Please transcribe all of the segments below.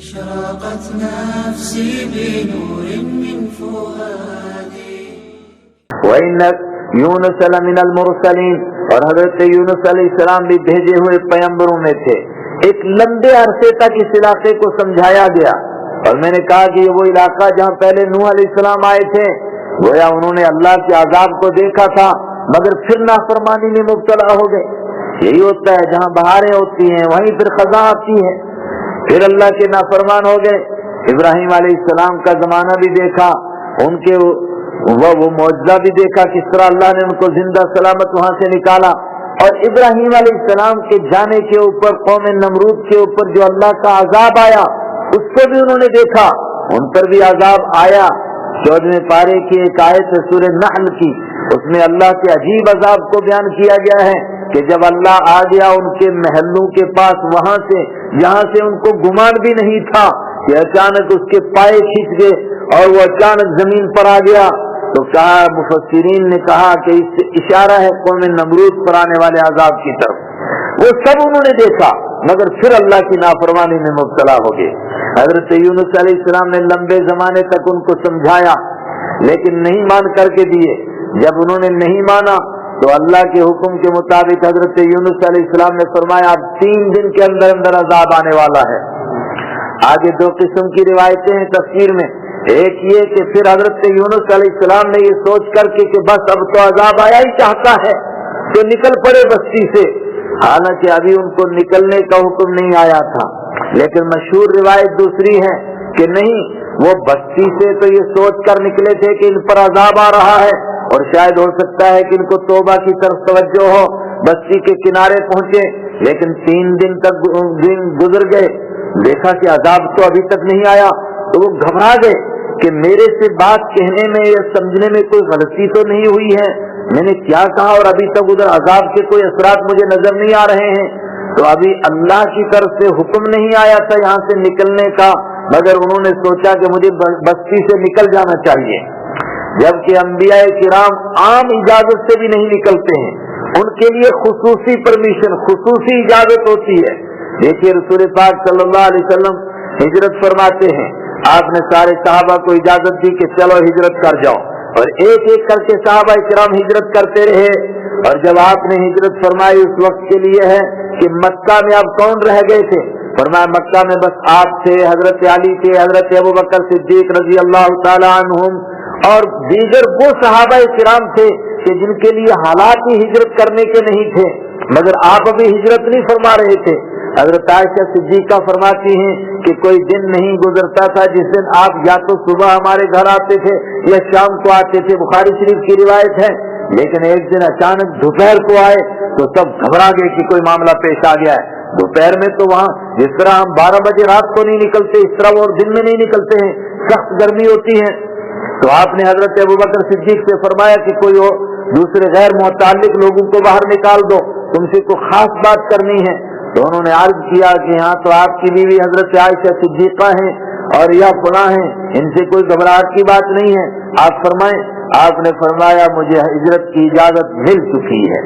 أشرقت نفسي بنور من فؤادي وَإِنَّ يُونُسَ لَمِنَ الْمُرْسَلِينَ، اور حضرت یونس علیہ السلام بھی بھیجے ہوئے پیغمبروں میں تھے۔ ایک لمبے عرصے تک اس علاقے کو سمجھایا گیا، اور میں نے کہا کہ یہ وہ علاقہ جہاں پہلے نوح علیہ السلام آئے تھے، گویا انہوں نے اللہ کے عذاب کو دیکھا تھا مگر پھر نافرمانی میں مبتلا ہو گئے۔ یہی ہوتا ہے، جہاں بہاریں ہوتی ہیں وہیں پھر خزاں آتی ہے، پھر اللہ کے نافرمان ہو گئے۔ ابراہیم علیہ السلام کا زمانہ بھی دیکھا، ان کے وہ معجزہ بھی دیکھا، کس طرح اللہ نے ان کو زندہ سلامت وہاں سے نکالا۔ اور ابراہیم علیہ السلام کے جانے کے اوپر قوم نمرود کے اوپر جو اللہ کا عذاب آیا اس کو بھی انہوں نے دیکھا، ان پر بھی عذاب آیا۔ 14ویں پارے کی ایک آیت ہے سورہ نحل کی، اس میں اللہ کے عجیب عذاب کو بیان کیا گیا ہے کہ جب اللہ آ گیا ان کے محلوں کے پاس، وہاں سے جہاں سے ان کو گمان بھی نہیں تھا، کہ اچانک اس کے پائے کھینچ گئے اور وہ اچانک زمین پر آ گیا، تو کہا مفسرین نے کہا کہ اس سے اشارہ ہے قوم نمرود پر آنے والے عذاب کی طرف۔ وہ سب انہوں نے دیکھا مگر پھر اللہ کی نافرمانی میں مبتلا ہو گئے۔ حضرت یونس علیہ السلام نے لمبے زمانے تک ان کو سمجھایا لیکن نہیں مان کر کے دیے۔ جب انہوں نے نہیں مانا تو اللہ کے حکم کے مطابق حضرت یونس علیہ السلام نے فرمایا اب 3 دن کے اندر اندر عذاب آنے والا ہے۔ آگے 2 قسم کی روایتیں ہیں تفسیر میں، ایک یہ کہ پھر حضرت یونس علیہ السلام نے یہ سوچ کر کے کہ بس اب تو عذاب آیا ہی چاہتا ہے تو نکل پڑے بستی سے، حالانکہ ابھی ان کو نکلنے کا حکم نہیں آیا تھا۔ لیکن مشہور روایت دوسری ہے کہ نہیں، وہ بستی سے تو یہ سوچ کر نکلے تھے کہ ان پر عذاب آ رہا ہے اور شاید ہو سکتا ہے کہ ان کو توبہ کی طرف توجہ ہو، بستی کے کنارے پہنچے، لیکن 3 دن تک دن گزر گئے، دیکھا کہ عذاب تو ابھی تک نہیں آیا، تو وہ گھبرا گئے کہ میرے سے بات کہنے میں یا سمجھنے میں کوئی غلطی تو نہیں ہوئی ہے، میں نے کیا کہا اور ابھی تک ادھر عذاب کے کوئی اثرات مجھے نظر نہیں آ رہے ہیں۔ تو ابھی اللہ کی طرف سے حکم نہیں آیا تھا یہاں سے نکلنے کا، مگر انہوں نے سوچا کہ مجھے بستی سے نکل جانا چاہیے، جبکہ انبیاء کرام عام اجازت سے بھی نہیں نکلتے ہیں، ان کے لیے خصوصی پرمیشن، خصوصی اجازت ہوتی ہے۔ دیکھیے رسول پاک صلی اللہ علیہ وسلم ہجرت فرماتے ہیں، آپ نے سارے صحابہ کو اجازت دی کہ چلو ہجرت کر جاؤ، اور ایک ایک کر کے صحابہ کرام ہجرت کرتے رہے۔ اور جب آپ نے ہجرت فرمائی اس وقت کے لیے ہے کہ مکہ میں اب کون رہ گئے تھے، فرمایا مکہ میں بس آپ تھے، حضرت علی تھے، حضرت ابوبکر صدیق رضی اللہ تعالی عنہم، اور دیگر وہ صحابہ کرام تھے کہ جن کے لیے حالات ہی ہجرت کرنے کے نہیں تھے، مگر آپ ابھی ہجرت نہیں فرما رہے تھے۔ حضرت عائشہ صدیقہ فرماتی ہیں کہ کوئی دن نہیں گزرتا تھا جس دن آپ یا تو صبح ہمارے گھر آتے تھے یا شام کو آتے تھے، بخاری شریف کی روایت ہے، لیکن ایک دن اچانک دوپہر کو آئے تو سب گھبرا گئے کہ کوئی معاملہ پیش آ گیا ہے۔ دوپہر میں تو وہاں جس طرح ہم 12 بجے رات کو نہیں نکلتے اس طرح وہ دن میں نہیں نکلتے ہیں، سخت گرمی ہوتی ہے۔ تو آپ نے حضرت ابوبکر صدیق سے فرمایا کہ کوئی اور دوسرے غیر متعلق لوگوں کو باہر نکال دو، تم سے کوئی خاص بات کرنی ہے۔ تو انہوں نے عرض کیا کہ ہاں تو آپ کی بیوی حضرت عائشہ صدیقہ ہیں اور یا فلاں ہیں، ان سے کوئی گھبراہٹ کی بات نہیں ہے، آپ فرمائیں۔ آپ نے فرمایا مجھے ہجرت کی اجازت مل چکی ہے۔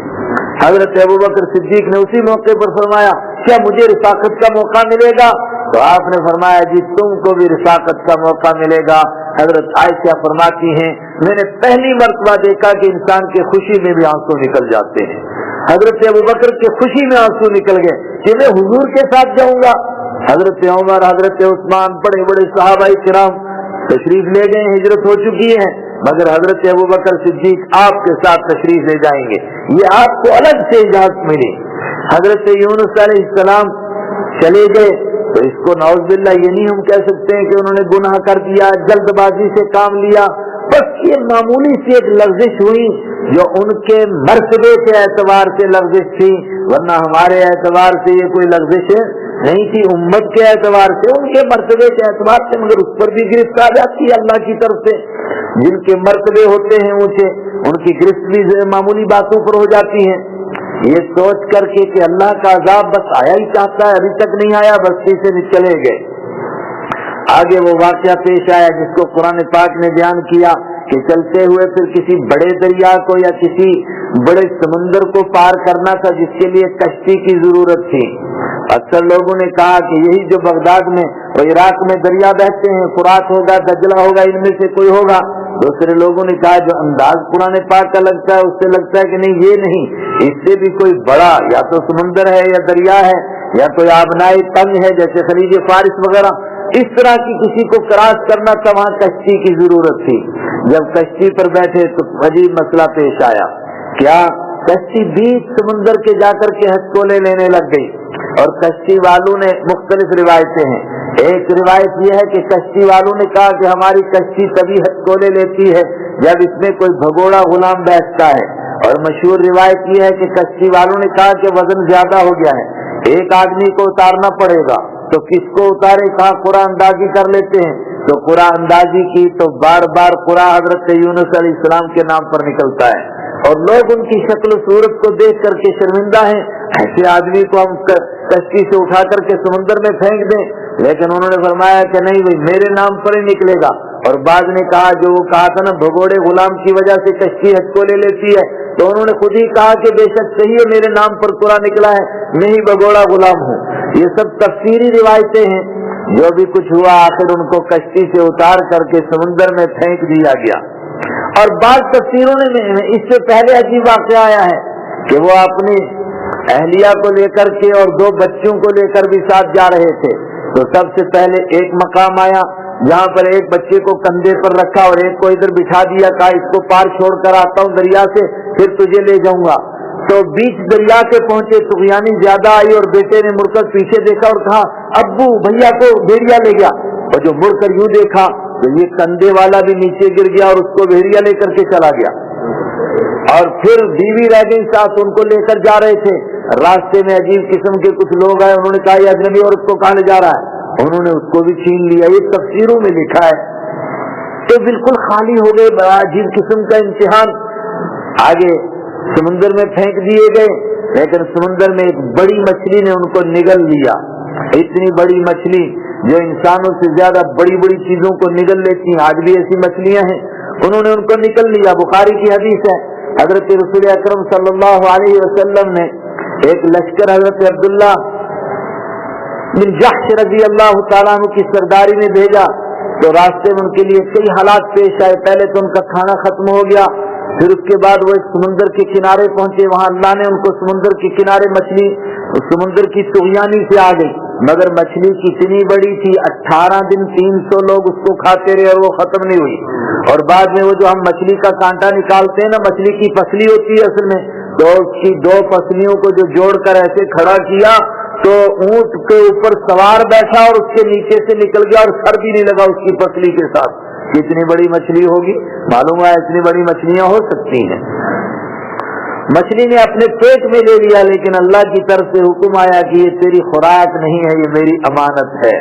حضرت ابوبکر صدیق نے اسی موقع پر فرمایا کیا مجھے رفاقت کا موقع ملے گا؟ تو آپ نے فرمایا جی تم کو بھی رفاقت کا موقع ملے گا۔ حضرت عائشہ فرماتی ہیں میں نے پہلی مرتبہ دیکھا کہ انسان کی خوشی میں بھی آنسو نکل جاتے ہیں۔ حضرت ابوبکر کی خوشی میں آنسو نکل گئے کہ میں حضور کے ساتھ جاؤں گا۔ حضرت عمر، حضرت عثمان، بڑے بڑے صحابہ کرام تشریف لے گئے، ہجرت ہو چکی ہے، مگر حضرت ابوبکر صدیق آپ کے ساتھ تشریف لے جائیں گے، یہ آپ کو الگ سے اجازت ملی۔ حضرت یونس علیہ السلام چلے گئے تو اس کو نعوذ باللہ یہ نہیں ہم کہہ سکتے ہیں کہ انہوں نے گناہ کر دیا، جلد بازی سے کام لیا، بس یہ معمولی سی ایک لغزش ہوئی جو ان کے مرتبے کے اعتبار سے لغزش تھی، ورنہ ہمارے اعتبار سے یہ کوئی لغزش نہیں تھی، امت کے اعتبار سے، ان کے مرتبے کے اعتبار سے، مگر اس پر بھی گرفت آ جاتی ہے اللہ کی طرف سے۔ جن کے مرتبے ہوتے ہیں اونچے ان کی گرفت بھی معمولی باتوں پر ہو جاتی ہیں۔ یہ سوچ کر کے کہ اللہ کا عذاب بس آیا ہی چاہتا ہے، ابھی تک نہیں آیا، بستی سے چلے گئے۔ آگے وہ واقعہ پیش آیا جس کو قرآن پاک نے بیان کیا کہ چلتے ہوئے پھر کسی بڑے دریا کو یا کسی بڑے سمندر کو پار کرنا تھا جس کے لیے کشتی کی ضرورت تھی۔ اکثر لوگوں نے کہا کہ یہی جو بغداد میں اور عراق میں دریا بہتے ہیں، فرات ہوگا، دجلہ ہوگا، ان میں سے کوئی ہوگا۔ دوسرے لوگوں نے کہا جو انداز قرآن پاک کا لگتا ہے اس سے لگتا ہے کہ نہیں یہ نہیں، اس سے بھی کوئی بڑا یا تو سمندر ہے یا دریا ہے یا کوئی آبنائی تنگ ہے جیسے خلیج فارس وغیرہ، اس طرح کی کسی کو کراس کرنا تھا، وہاں کشتی کی ضرورت تھی۔ جب کشتی پر بیٹھے تو عجیب مسئلہ پیش آیا، کیا کشتی بیچ سمندر کے جا کر کے ہتھکولے لینے لگ گئی، اور کشتی والوں نے مختلف روایتیں ہیں۔ ایک روایت یہ ہے کہ کشتی والوں نے کہا کہ ہماری کشتی تبھی ہتھکولے لیتی ہے جب اس میں کوئی بھگوڑا غلام بیٹھتا ہے، اور مشہور روایت یہ ہے کہ کشتی والوں نے کہا کہ وزن زیادہ ہو گیا ہے، ایک آدمی کو اتارنا پڑے گا، تو کس کو اتارے؟ کہا قرآن اندازی کر لیتے ہیں، تو قرآن اندازی کی تو بار بار قرآن حضرت یونس علیہ السلام کے نام پر نکلتا ہے، اور لوگ ان کی شکل و صورت کو دیکھ کر کے شرمندہ ہیں، ایسے آدمی کو ہم کشتی سے اٹھا کر کے سمندر میں پھینک دیں، لیکن انہوں نے فرمایا کہ نہیں بھائی میرے نام پر ہی نکلے گا۔ اور بعد نے کہا جو وہ کہا تھا نا بھگوڑے غلام کی وجہ سے کشتی ہتھکولے لیتی ہے، تو انہوں نے خود ہی کہا کہ بے شک صحیح ہے میرے نام پر قرآن نکلا ہے، میں ہی بھگوڑا غلام ہوں۔ یہ سب تفسیری روایتیں ہیں، جو بھی کچھ ہوا آخر ان کو کشتی سے اتار کر کے سمندر میں پھینک دیا گیا۔ اور بعض تفسیروں میں اس سے پہلے عجیب واقعہ آیا ہے کہ وہ اپنی اہلیہ کو لے کر کے اور 2 بچوں کو لے کر بھی ساتھ جا رہے تھے، تو سب سے پہلے ایک مقام آیا جہاں پر ایک بچے کو کندھے پر رکھا اور ایک کو ادھر بٹھا دیا، کہا اس کو پار چھوڑ کر آتا ہوں دریا سے پھر تجھے لے جاؤں گا۔ تو بیچ دریا کے پہنچے، طغیانی زیادہ آئی اور بیٹے نے مڑ کر پیچھے دیکھا اور کہا ابو بھیا کو بھیڑیا لے گیا، اور جو مڑ کر یوں دیکھا تو یہ کندھے والا بھی نیچے گر گیا اور اس کو بھیڑیا لے کر کے چلا گیا۔ اور پھر بیوی رہ گئی ساتھ، ان کو لے کر جا رہے تھے، راستے میں عجیب قسم کے کچھ لوگ آئے، انہوں نے کہا یہ اجنبی عورت کو کہاں لے جا رہا ہے، انہوں نے اس کو بھی چھین لیا۔ یہ تفسیروں میں لکھا ہے، تو بالکل خالی ہو گئے، بڑا عجیب قسم کا امتحان۔ آگے سمندر میں پھینک دیے گئے، لیکن سمندر میں ایک بڑی مچھلی نے ان کو نگل لیا، اتنی بڑی مچھلی جو انسانوں سے زیادہ بڑی بڑی چیزوں کو نگل لیتی ہیں، آج بھی ایسی مچھلیاں ہیں، انہوں نے ان کو نگل لیا۔ بخاری کی حدیث ہے، حضرت رسول اکرم صلی اللہ علیہ وسلم نے ایک لشکر حضرت عبداللہ بن جحش رضی اللہ تعالیٰ عنہ کی سرداری میں بھیجا، تو راستے میں ان کے لیے کئی حالات پیش آئے۔ پہلے تو ان کا کھانا ختم ہو گیا، پھر اس کے بعد وہ ایک سمندر کے کنارے پہنچے، وہاں اللہ نے ان کو سمندر کے کنارے مچھلی سمندر کی طغیانی سے آ گئی، مگر مچھلی کتنی بڑی تھی، 18 دن 300 لوگ اس کو کھاتے رہے اور وہ ختم نہیں ہوئی۔ اور بعد میں وہ جو ہم مچھلی کا کانٹا نکالتے ہیں نا، مچھلی کی پسلی ہوتی ہے اصل میں، تو اس کی 2 پسلیوں کو جو جوڑ کر ایسے کھڑا کیا تو اونٹ کے اوپر سوار بیٹھا اور اس کے نیچے سے نکل گیا اور سر بھی نہیں لگا اس کی پسلی کے ساتھ۔ کتنی بڑی مچھلی ہوگی، معلوم ہے اتنی بڑی مچھلیاں ہو سکتی ہیں۔ مچھلی نے اپنے پیٹ میں لے لیا، لیکن اللہ کی طرف سے حکم آیا کہ یہ تیری خوراک نہیں ہے، یہ میری امانت ہے۔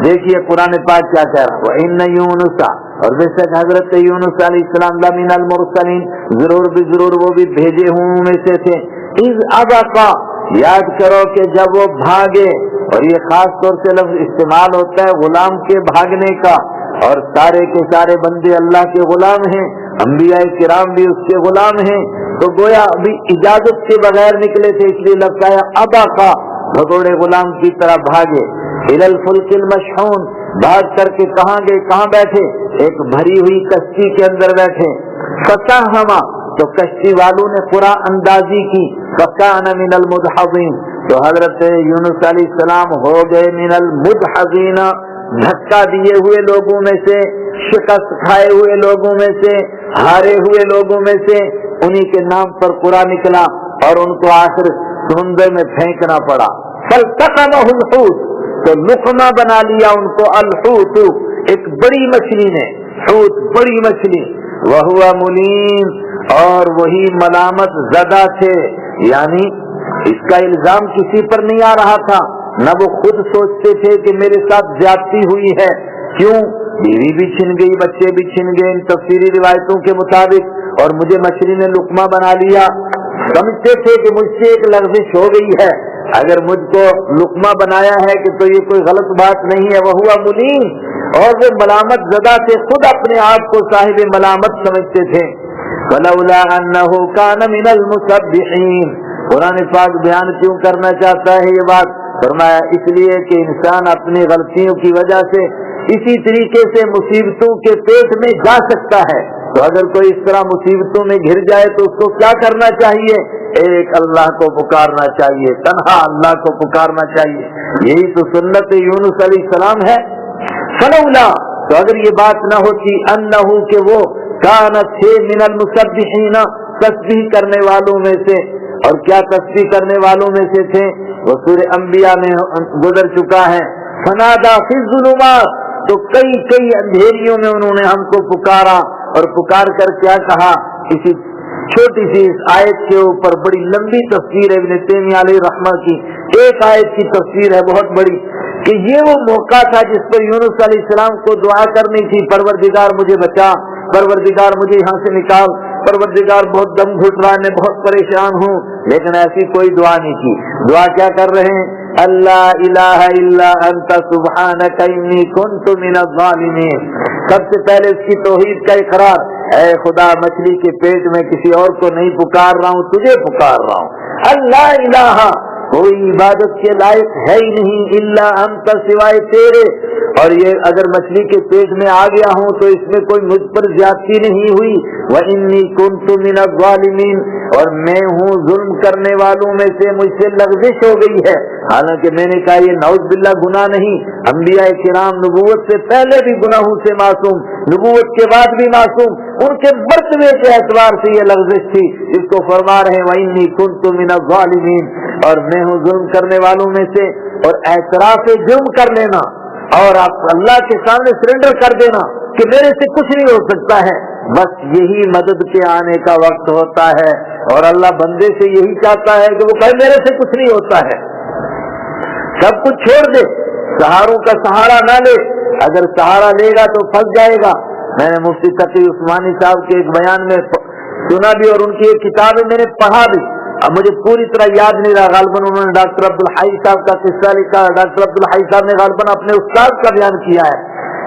دیکھیے قرآن پاک کیا کہہ رہا ہے، وَإِنَّ يُونُسَ، اور بے شک حضرت یونس علیہ السلام لَمِنَ الْمُرْسَلِينَ، ضرور بھی ضرور وہ بھی بھیجے ہوں میں سے تھے۔ اِذْ أَبَقَ، یاد کرو کہ جب وہ بھاگے، اور یہ خاص طور سے لفظ استعمال ہوتا ہے غلام کے بھاگنے کا، اور سارے کے سارے بندے اللہ کے غلام ہیں، انبیاء کرام بھی اس کے غلام ہیں، تو گویا ابھی اجازت کے بغیر نکلے تھے، اس لیے لفظ آیا ابقا، بھگوڑے غلام کی طرح بھاگے، الى الفلک المشحون، بھاگ کر کے کہاں گئے، کہاں بیٹھے، ایک بھری ہوئی کشتی کے اندر بیٹھے، فساہما، تو کشتی والوں نے قرآن اندازی کی، فکان من المدحضین، تو حضرت یونس علیہ السلام ہو گئے من المدحضین، دھکا دیے ہوئے لوگوں میں سے، شکست کھائے ہوئے لوگوں میں سے، ہارے ہوئے لوگوں میں سے، انہی کے نام پر قرآن نکلا اور ان کو آخر سمندر میں پھینکنا پڑا۔ فالتقمہ الحوت، تو لقمہ بنا لیا ان کو الحوت، ایک بڑی مچھلی نے، حوت بڑی مچھلی، وہو ملیم، اور وہی ملامت زدہ تھے، یعنی اس کا الزام کسی پر نہیں آ رہا تھا، نہ وہ خود سوچتے تھے کہ میرے ساتھ زیادتی ہوئی ہے، کیوں؟ بیوی بھی چھن گئی، بچے بھی چھن گئے ان تفسیری روایتوں کے مطابق، اور مجھے مچھلی نے لقمہ بنا لیا، سمجھتے تھے کہ مجھ سے ایک لغزش ہو گئی ہے، اگر مجھ کو لقمہ بنایا ہے کہ تو یہ کوئی غلط بات نہیں ہے، وہو ملیم، اور وہ ملامت زدہ تھے، خود اپنے آپ کو صاحب ملامت سمجھتے تھے۔ فلولا انه كان من المسبحين، قرآن پاک بیان کیوں کرنا چاہتا ہے یہ بات؟ فرمایا اس لیے کہ انسان اپنی غلطیوں کی وجہ سے اسی طریقے سے مصیبتوں کے پیٹ میں جا سکتا ہے. تو اگر کوئی اس طرح مصیبتوں میں گھر جائے تو اس کو کیا کرنا چاہیے؟ ایک اللہ کو پکارنا چاہیے، تنہا اللہ کو پکارنا چاہیے. یہی تو سنت یونس علیہ السلام ہے. فلولا، تو اگر یہ بات نہ ہوتی، انہو کہ وہ کان تھے من المسبحین، تسبیح کرنے والوں میں سے. اور کیا تسبیح کرنے والوں میں سے تھے؟ وہ سورہ انبیاء میں گزر چکا ہے. فنادا فی الظلمات، تو کئی اندھیریوں میں انہوں نے ہم کو پکارا. اور پکار کر کیا کہا؟ کسی چھوٹی سی اس آیت کے اوپر بڑی لمبی تفسیر ہے ابن تیمیہ علیہ رحمہ کی. ایک آیت کی تفسیر ہے بہت بڑی، کہ یہ وہ موقع تھا جس پر یونس علیہ السلام کو دعا کرنی تھی، پروردگار مجھے بچا، پروردگار مجھے یہاں سے نکال، پروردگار بہت دم گھٹ رہا ہے، میں بہت پریشان ہوں. لیکن ایسی کوئی دعا نہیں کی. دعا کیا کر رہے ہیں؟ اللہ الہ الا انت سبحانک انی کنت من الظالمین. سب سے پہلے اس کی توحید کا اقرار، اے خدا مچھلی کے پیٹ میں کسی اور کو نہیں پکار رہا ہوں، تجھے پکار رہا ہوں. اللہ الہ، کوئی عبادت کے لائق ہے ہی نہیں، الا انت، سوائے تیرے. اور یہ اگر مچھلی کے پیٹ میں آ گیا ہوں تو اس میں کوئی مجھ پر زیادتی نہیں ہوئی. وَإِنِّي كُنْتُ مِنَ الظَّالِمِينَ، اور میں ہوں ظلم کرنے والوں میں سے، مجھ سے لغزش ہو گئی ہے. حالانکہ میں نے کہا یہ نعوذ باللہ گناہ نہیں. انبیاء کرام نبوت سے پہلے بھی گناہوں سے معصوم، نبوت کے بعد بھی معصوم. ان کے مرتبے کے اعتبار سے یہ لغزش تھی، جس کو فرما رہے ہیں وَإِنِّي كُنْتُ مِنَ الظَّالِمِينَ، اور میں ہوں ظلم کرنے والوں میں سے. اور اعتراف جرم کر لینا اور آپ اللہ کے سامنے سرنڈر کر دینا کہ میرے سے کچھ نہیں ہو سکتا ہے، بس یہی مدد کے آنے کا وقت ہوتا ہے. اور اللہ بندے سے یہی چاہتا ہے کہ وہ کہے میرے سے کچھ نہیں ہوتا ہے. سب کچھ چھوڑ دے، سہاروں کا سہارا نہ لے. اگر سہارا لے گا تو پھنس جائے گا. میں نے مفتی تقی عثمانی صاحب کے ایک بیان میں سنا بھی، اور ان کی ایک کتاب میں نے پڑھا بھی. اب مجھے پوری طرح یاد نہیں رہا، غالباً انہوں نے ڈاکٹر عبدالحی صاحب کا قصہ لکھا. ڈاکٹر عبدالحی صاحب نے غالباً اپنے استاد کا بیان کیا ہے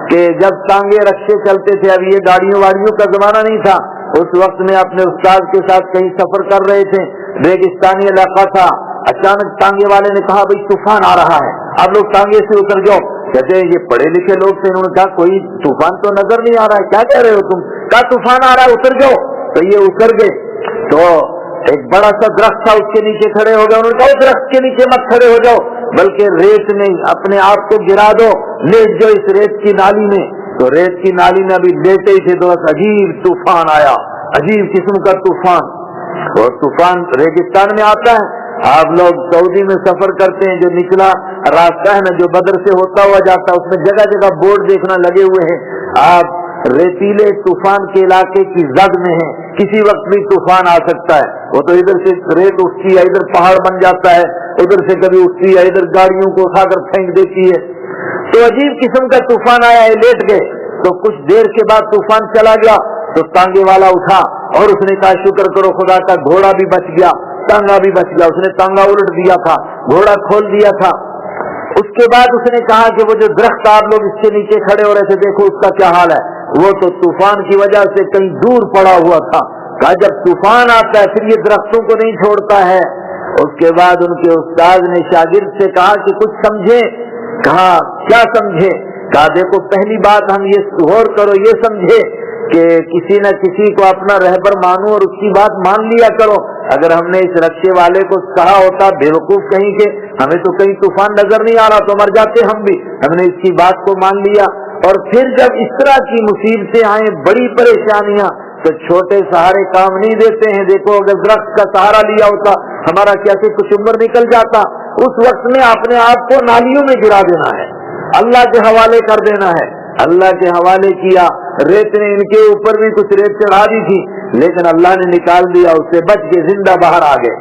کہ جب ٹانگے رکشے چلتے تھے، اب یہ گاڑیوں واڑیوں کا زمانہ نہیں تھا، اس وقت میں اپنے استاد کے ساتھ کہیں سفر کر رہے تھے، ریگستانی علاقہ تھا. اچانک ٹانگے والے نے کہا بھائی طوفان آ رہا ہے، آپ لوگ ٹانگے سے اتر جاؤ. کہتے ہیں یہ پڑھے لکھے لوگ تھے، انہوں نے کہا کوئی طوفان تو نظر نہیں آ رہا ہے، کیا کہہ رہے ہو تم؟ کہا طوفان آ رہا ہے، اتر جاؤ. تو یہ اتر گئے. تو ایک بڑا سا درخت تھا، اس کے نیچے کھڑے ہو گئے. انہوں نے کہا درخت کے نیچے مت کھڑے ہو جاؤ، بلکہ ریت میں اپنے آپ کو گرا دو، لیٹ جاؤ اس ریت کی نالی میں. تو ریت کی نالی میں ابھی لیٹے ہی تھے تو عجیب طوفان آیا، عجیب قسم کا طوفان. اور طوفان ریگستان میں آتا ہے. آپ لوگ سعودی میں سفر کرتے ہیں، جو نچلا راستہ ہے نا جو بدر سے ہوتا ہوا جاتا ہے، اس میں جگہ جگہ بورڈ دیکھنا لگے ہوئے ہیں. آپ ریتیلے طوفان کے علاقے کی زد میں ہیں، کسی وقت بھی طوفان آ سکتا ہے. وہ تو ادھر سے ریت اٹھتی ہے، ادھر پہاڑ بن جاتا ہے، ادھر سے کبھی اٹھتی ہے، ادھر گاڑیوں کو اٹھا کر پھینک دیتی ہے. تو عجیب قسم کا طوفان آیا ہے، لیٹ گئے. تو کچھ دیر کے بعد طوفان چلا گیا. تو ٹانگے والا اٹھا اور اس نے کہا شکر کرو خدا کا، گھوڑا بھی بچ گیا، ٹانگا بھی بچ گیا. اس نے ٹانگا الٹ دیا تھا، گھوڑا کھول دیا تھا. اس کے بعد اس نے کہا کہ وہ جو درخت آپ لوگ اس کے نیچے کھڑے ہو رہے تھے، دیکھو اس کا کیا حال ہے. وہ تو طوفان کی وجہ سے کہیں دور پڑا ہوا تھا. کہا جب طوفان آتا ہے پھر یہ درختوں کو نہیں چھوڑتا ہے. اس کے بعد ان کے استاد نے شاگرد سے کہا کہ کچھ سمجھے. کہا کیا سمجھے؟ کہا دیکھو پہلی بات ہم یہ غور کرو، یہ سمجھے کہ کسی نہ کسی کو اپنا رہبر مانو اور اس کی بات مان لیا کرو. اگر ہم نے اس رکشے والے کو کہا ہوتا بیوقوف کہیں کہ ہمیں تو کہیں طوفان نظر نہیں آ رہا تو مر جاتے ہم بھی، ہم نے اس کی بات کو مان لیا. اور پھر جب اس طرح کی مصیبتیں آئیں، بڑی پریشانیاں، تو چھوٹے سہارے کام نہیں دیتے ہیں. دیکھو اگر درخت کا سہارا لیا ہوتا ہمارا کیسے کچمبر نکل جاتا. اس وقت میں اپنے آپ کو نالیوں میں گرا دینا ہے، اللہ کے حوالے کر دینا ہے. اللہ کے حوالے کیا. ریت نے ان کے اوپر بھی کچھ ریت چڑھا دی تھی، لیکن اللہ نے نکال دیا، اس سے بچ کے زندہ باہر آ گئے.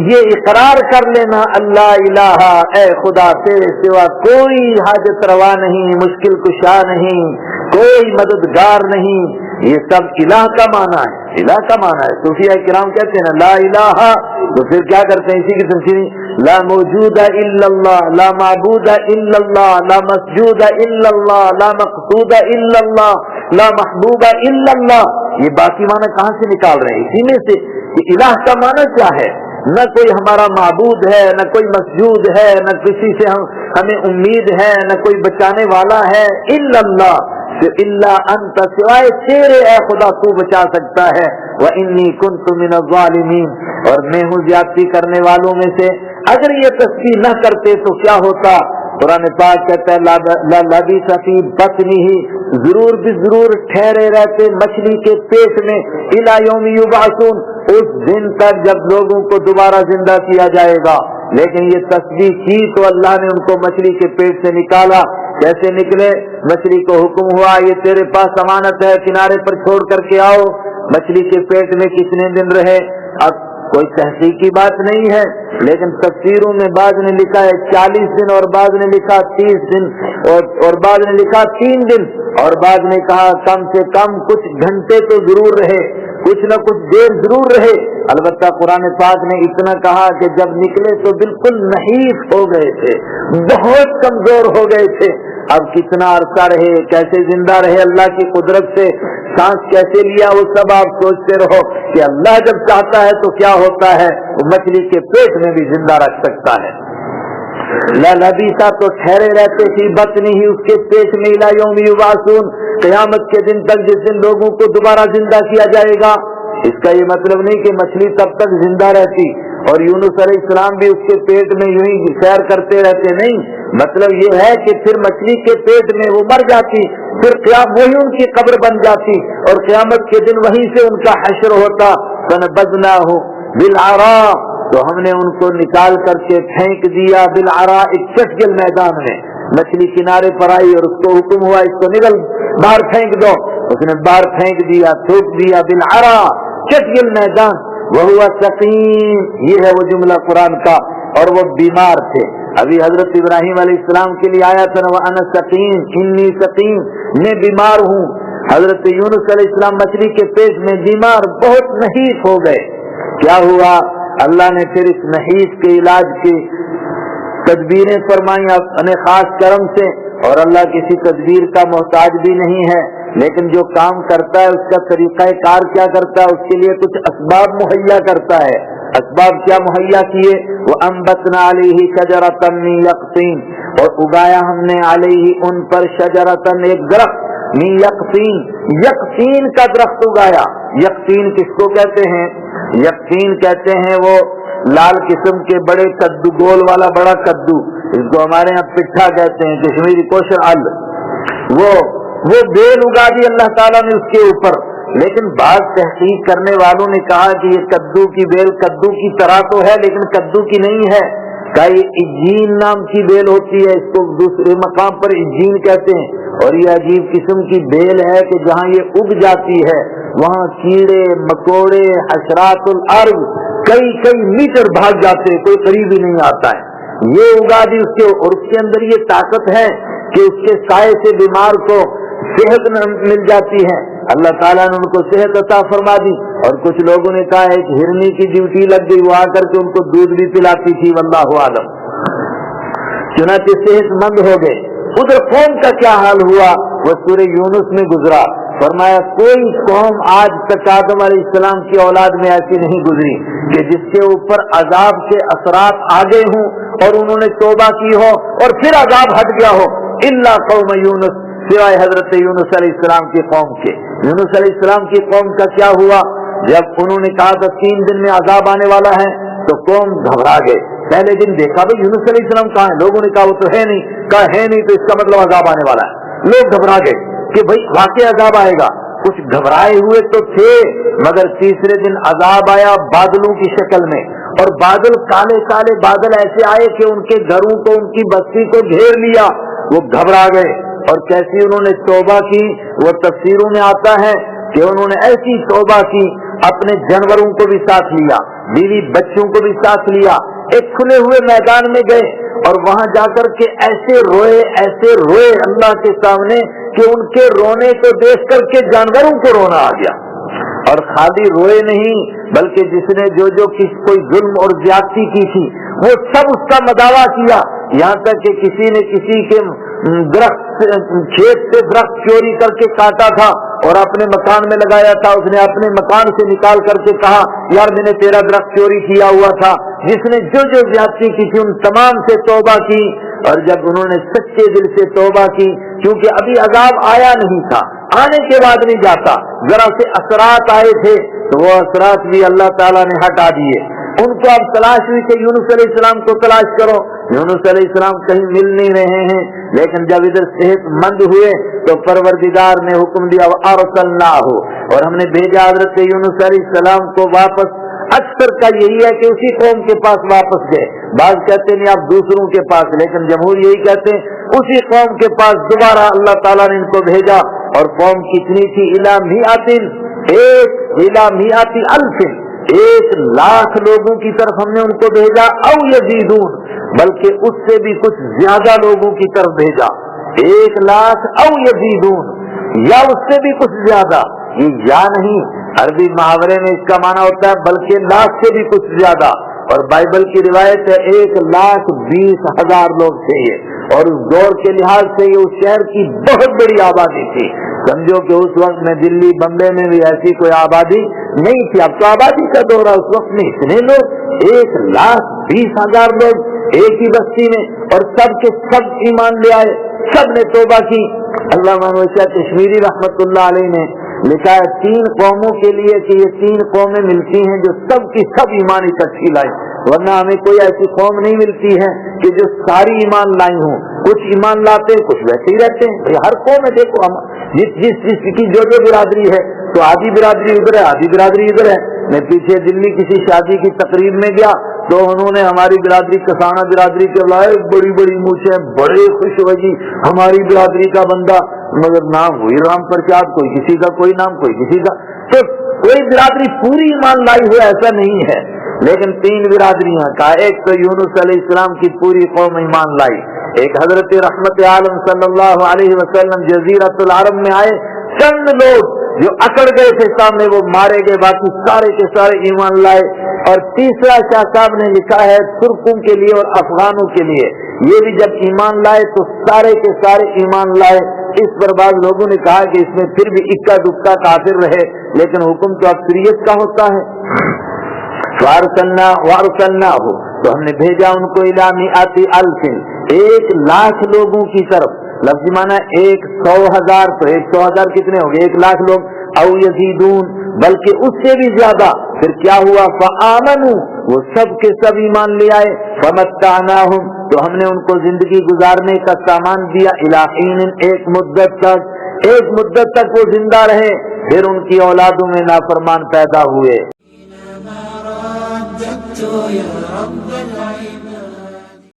یہ اقرار کر لینا اللہ الہ، اے خدا تیرے سوا کوئی حاجت روا نہیں، مشکل کشا نہیں، کوئی مددگار نہیں. یہ سب الہ کا معنی ہے، الہ کا معنی ہے. صوفیہ کرام کہتے ہیں لا الہ، تو پھر کیا کرتے ہیں اسی کی تفسیر لا موجود الا اللہ، لا معبود الا اللہ، لا مسجود الا اللہ، لا مقصود الا اللہ، لا محبوب الا اللہ. یہ باقی معنی کہاں سے نکال رہے ہیں؟ اسی میں سے کہ الہ کا معنی کیا ہے. نہ کوئی ہمارا معبود ہے، نہ کوئی مسجود ہے، نہ کسی سے ہمیں امید ہے، نہ کوئی بچانے والا ہے، الا اللہ، الا انت، سوائے تیرے اے خدا تو بچا سکتا ہے، وانی کنت من الظالمین، اور میں ہوں زیادتی کرنے والوں میں سے۔ اگر یہ تسبیح نہ کرتے تو کیا ہوتا؟ قرآن پاک کہتا ہے لبث فی بطنہ، ضرور بھی ضرور ٹھہرے رہتے مچھلی کے پیٹ میں، الی یوم یبعثون، اس دن تک جب لوگوں کو دوبارہ زندہ کیا جائے گا۔ لیکن یہ تسبیح کی تو اللہ نے ان کو مچھلی کے پیٹ سے نکالا۔ کیسے نکلے؟ مچھلی کو حکم ہوا یہ تیرے پاس امانت ہے، کنارے پر چھوڑ کر کے آؤ۔ مچھلی کے پیٹ میں کتنے دن رہے؟ اب کوئی تحقیقی بات نہیں ہے، لیکن تفسیروں میں بعض نے لکھا ہے 40 دن، اور بعض نے لکھا 30 دن، اور بعض نے لکھا 3 دن، اور بعض نے کہا کم سے کم کچھ گھنٹے تو ضرور رہے، کچھ نہ کچھ دیر ضرور رہے۔ البتہ قرآن پاک نے اتنا کہا کہ جب نکلے تو بالکل نحیف ہو گئے تھے، بہت کمزور ہو گئے تھے۔ اب کتنا عرصہ رہے، کیسے زندہ رہے، اللہ کی قدرت سے سانس کیسے لیا، وہ سب آپ سوچتے رہو کہ اللہ جب چاہتا ہے تو کیا ہوتا ہے، وہ مچھلی کے پیٹ میں بھی زندہ رکھ سکتا ہے۔ لبث، تو ٹھہرے رہتے تھی بطنہ، اس کے پیٹ میں، الی یوم یبعثون، قیامت کے دن تک، جس دن لوگوں کو دوبارہ زندہ کیا جائے گا۔ اس کا یہ مطلب نہیں کہ مچھلی تب تک زندہ رہتی اور یونس علیہ السلام بھی اس کے پیٹ میں یوں ہی سیر کرتے رہتے، نہیں، مطلب یہ ہے کہ پھر مچھلی کے پیٹ میں وہ مر جاتی، پھر وہی ان کی قبر بن جاتی، اور قیامت کے دن وہیں سے ان کا حشر ہوتا۔ فنبذناہ بالعراء، تو ہم نے ان کو نکال کر کے پھینک دیا، بالعراء، ایک چٹگل میدان میں۔ مچھلی کنارے پر آئی اور اس کو حکم ہوا اس کو نکل باہر پھینک دو، اس نے باہر پھینک دیا، تھوک دیا، بالعراء، چٹگل میدان۔ وہو سقیم، یہ ہے وہ جملہ قرآن کا، اور وہ بیمار تھے۔ ابھی حضرت ابراہیم علیہ السلام کے لیے آیا تھا نا، وَأَنَا سَقِيمٌ، انی سقیم، میں بیمار ہوں۔ حضرت یونس علیہ السلام مچھلی کے پیٹ میں بیمار، بہت نحیف ہو گئے۔ کیا ہوا؟ اللہ نے پھر اس نحیف کے علاج کی تدبیریں فرمائی اپنے خاص کرم سے، اور اللہ کسی تدبیر کا محتاج بھی نہیں ہے، لیکن جو کام کرتا ہے اس کا طریقہ کار کیا کرتا ہے، اس کے لیے کچھ اسباب مہیا کرتا ہے۔ اسباب کیا مہیا کیے؟ وَأَنبَتْنَا عَلَيْهِ شَجَرَةً مِّن يَقْطِينٍ، اور اگایا ہم نے علیہ ان پر شجرتن، ایک درخت، من یقطین، یقطین کا درخت اگایا۔ یقطین کس کو کہتے ہیں؟ یقطین کہتے ہیں وہ لال قسم کے بڑے کدو، گول والا بڑا کدو، اس کو ہمارے یہاں پٹھا کہتے ہیں، کشمیری کوشر ال، وہ بیل اگا دی اللہ تعالیٰ نے اس کے اوپر۔ لیکن بعض تحقیق کرنے والوں نے کہا کہ یہ کدو کی بیل کدو کی طرح تو ہے لیکن کدو کی نہیں ہے، کہ یہ اجین نام کی بیل ہوتی ہے، اس کو دوسرے مقام پر اجین کہتے ہیں، اور یہ عجیب قسم کی بیل ہے کہ جہاں یہ اگ جاتی ہے وہاں کیڑے مکوڑے حشرات الارض کئی میٹر بھاگ جاتے ہیں، کوئی قریب ہی نہیں آتا ہے۔ یہ اگا دی اس کے، اور اس کے اندر یہ طاقت ہے کہ اس کے سائے سے بیمار کو صحت مل جاتی ہے۔ اللہ تعالیٰ نے ان کو صحت عطا فرما دی، اور کچھ لوگوں نے کہا ایک ہرنی کی ڈیوٹی لگ گئی، وہ آ کر کے ان کو دودھ بھی پلاتی تھی، واللہ اعلم، چنانچہ صحت مند ہو گئے۔ ادھر قوم کا کیا حال ہوا، وہ سورہ یونس میں گزرا۔ فرمایا کوئی قوم آج تک آدم علیہ السلام کی اولاد میں ایسی نہیں گزری کہ جس کے اوپر عذاب کے اثرات آ گئے ہوں اور انہوں نے توبہ کی ہو اور پھر عذاب ہٹ گیا ہو، الا قوم یونس، سوائے حضرت یونس علیہ السلام کی قوم کے۔ یونس علیہ السلام کی قوم کا کیا ہوا؟ جب انہوں نے کہا تھا 3 دن میں عذاب آنے والا ہے تو قوم گھبرا گئے۔ پہلے دن دیکھا بھائی یونس علیہ السلام کہاں ہے، لوگوں نے کہا وہ تو ہے نہیں، کہا ہے نہیں تو اس کا مطلب عذاب آنے والا ہے۔ لوگ گھبرا گئے کہ بھائی واقعی عذاب آئے گا، کچھ گھبرائے ہوئے تو تھے، مگر تیسرے دن عذاب آیا بادلوں کی شکل میں، اور بادل کالے کالے بادل ایسے آئے کہ ان کے گھروں کو، ان کی بستی کو گھیر لیا۔ وہ گھبرا گئے، اور کیسی انہوں نے توبہ کی، وہ تفسیروں میں آتا ہے کہ انہوں نے ایسی توبہ کی، اپنے جانوروں کو بھی ساتھ لیا، بیوی بچوں کو بھی ساتھ لیا، ایک کھلے ہوئے میدان میں گئے، اور وہاں جا کر کے ایسے روئے اللہ کے سامنے کہ ان کے رونے کو دیکھ کر کے جانوروں کو رونا آ گیا۔ اور خالی روئے نہیں بلکہ جس نے جو کوئی ظلم اور زیادتی کی تھی وہ سب اس کا مداوع کیا، یہاں تک کہ کسی نے کسی کے درخت کھیت سے درخت چوری کر کے کاٹا تھا اور اپنے مکان میں لگایا تھا، اس نے اپنے مکان سے نکال کر کے کہا یار میں نے تیرا درخت چوری کیا ہوا تھا۔ جس نے جو زیادتی کی تھی ان تمام سے توبہ کی، اور جب انہوں نے سچے دل سے توبہ کی، کیونکہ ابھی عذاب آیا نہیں تھا، آنے کے بعد نہیں جاتا، ذرا سے اثرات آئے تھے تو وہ اثرات بھی اللہ تعالیٰ نے ہٹا دیے۔ ان کو اب تلاش ہوئی کہ یونس علیہ السلام کو تلاش کرو، یونس علیہ السلام کہیں مل نہیں رہے ہیں، لیکن جب ادھر صحت مند ہوئے تو پروردگار نے حکم دیا وَأَرْسَلْنَاهُ، اور ہم نے بھیجا حضرت یونس علیہ السلام کو واپس۔ اکثر کا یہی ہے کہ اسی قوم کے پاس واپس گئے، بعض کہتے ہیں آپ دوسروں کے پاس، لیکن جمہور یہی کہتے ہیں اسی قوم کے پاس دوبارہ اللہ تعالیٰ نے ان کو بھیجا۔ اور قوم کتنی تھی؟ إِلَى مِئَةِ أَلْفٍ، 1,00,000 لوگوں کی طرف ہم نے ان کو بھیجا، او یزیدون، بلکہ اس سے بھی کچھ زیادہ لوگوں کی طرف بھیجا، 1,00,000 او یزیدون، یا اس سے بھی کچھ زیادہ۔ یہ یا نہیں، عربی محاورے میں اس کا معنی ہوتا ہے بلکہ 1,00,000 سے بھی کچھ زیادہ، اور بائبل کی روایت ہے 1,20,000 لوگ تھے یہ، اور اس دور کے لحاظ سے یہ اس شہر کی بہت بڑی آبادی تھی۔ سمجھو کہ اس وقت میں دلی بمبے میں بھی ایسی کوئی آبادی نہیں تھی، اب تو آبادی کا دور ہے، اس وقت میں اتنے لوگ 1,20,000 لوگ ایک ہی بستی میں، اور سب کے سب ایمان لے آئے، سب نے توبہ کی۔ علامہ شاہ کشمیری رحمت اللہ علیہ نے لکھا ہے 3 قوموں کے لیے کہ یہ 3 قومیں ملتی ہیں جو سب کی سب ایمان اکٹھی لائیں، ورنہ ہمیں کوئی ایسی قوم نہیں ملتی ہے کہ جو ساری ایمان لائی ہوں، کچھ ایمان لاتے کچھ ویسے ہی رہتے ہیں۔ ہر قوم میں دیکھو ہم جس کی جو برادری ہے تو آدھی برادری ادھر ہے آدھی برادری ادھر ہے۔ میں پیچھے دلی کسی شادی کی تقریب میں گیا تو انہوں نے ہماری برادری کسانہ برادری کے بلائے بڑی بڑی مونچھیں، بڑے خوش ہوئے جی ہماری برادری کا بندہ، مگر نام وہی رام پرچاد، کوئی کسی کا کوئی نام کوئی کسی کا، تو کوئی برادری پوری ایمان لائی ہوئی ایسا نہیں ہے، لیکن 3 برادریاں کا، ایک تو یونس علیہ السلام کی پوری قوم ایمان لائی، ایک حضرت رحمت عالم صلی اللہ علیہ وسلم جزیرۃ العرب میں آئے، چند لوگ جو اکڑ گئے تھے سامنے وہ مارے گئے، باقی سارے کے سارے ایمان لائے۔ اور تیسرا شاہ صاحب نے لکھا ہے ترکوں کے لیے اور افغانوں کے لیے، یہ بھی جب ایمان لائے تو سارے کے سارے ایمان لائے۔ اس پر بعض لوگوں نے کہا کہ اس میں پھر بھی اکا دکا کافر رہے، لیکن حکم تو اکثریت کا ہوتا ہے۔ وارسلناہ، تو ہم نے بھیجا ان کو الی مئات الف، 1,00,000 لوگوں کی طرف، لفظی معنی 100,000، تو 100,000 کتنے ہو گئے؟ 1,00,000 لوگ، او یزیدون، بلکہ اس سے بھی زیادہ۔ پھر کیا ہوا؟ فآمنوا، وہ سب کے سب ایمان لے آئے، فمتعناہم، تو ہم نے ان کو زندگی گزارنے کا سامان دیا، الی حین، ایک مدت تک وہ زندہ رہے، پھر ان کی اولادوں میں نافرمان پیدا ہوئے۔ يا رب